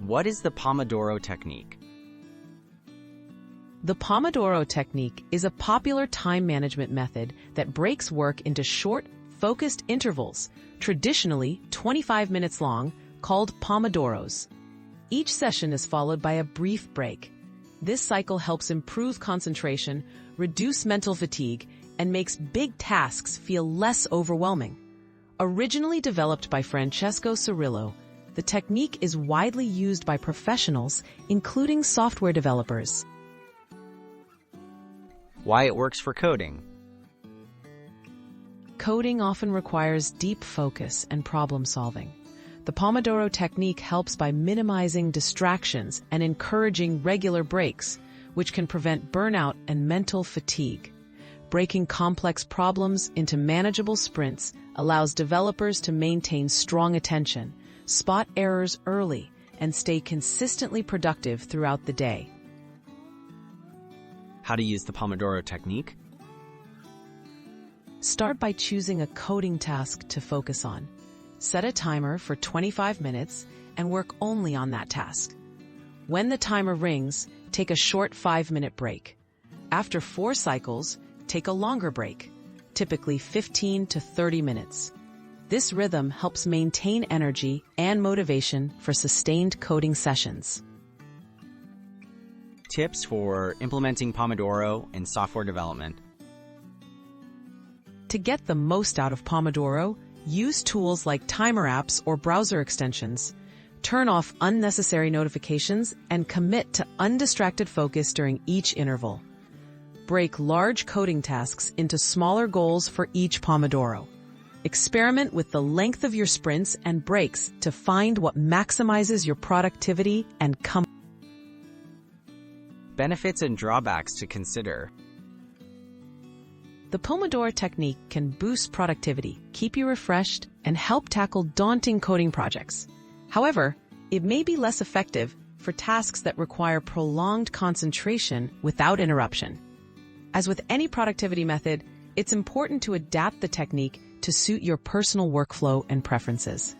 What is the Pomodoro Technique? The Pomodoro Technique is a popular time management method that breaks work into short, focused intervals, traditionally 25 minutes long, called Pomodoros. Each session is followed by a brief break. This cycle helps improve concentration, reduce mental fatigue, and makes big tasks feel less overwhelming. Originally developed by Francesco Cirillo, the technique is widely used by professionals, including software developers. Why it works for coding? Coding often requires deep focus and problem solving. The Pomodoro technique helps by minimizing distractions and encouraging regular breaks, which can prevent burnout and mental fatigue. Breaking complex problems into manageable sprints allows developers to maintain strong attention, spot errors early, and stay consistently productive throughout the day. How to use the Pomodoro Technique? Start by choosing a coding task to focus on. Set a timer for 25 minutes and work only on that task. When the timer rings, take a short 5-minute break. After 4 cycles, take a longer break, typically 15 to 30 minutes. This rhythm helps maintain energy and motivation for sustained coding sessions. Tips for implementing Pomodoro in software development. To get the most out of Pomodoro, use tools like timer apps or browser extensions. Turn off unnecessary notifications and commit to undistracted focus during each interval. Break large coding tasks into smaller goals for each Pomodoro. Experiment with the length of your sprints and breaks to find what maximizes your productivity and Benefits and drawbacks to consider. The Pomodoro technique can boost productivity, keep you refreshed, and help tackle daunting coding projects. However, it may be less effective for tasks that require prolonged concentration without interruption. As with any productivity method, it's important to adapt the technique to suit your personal workflow and preferences.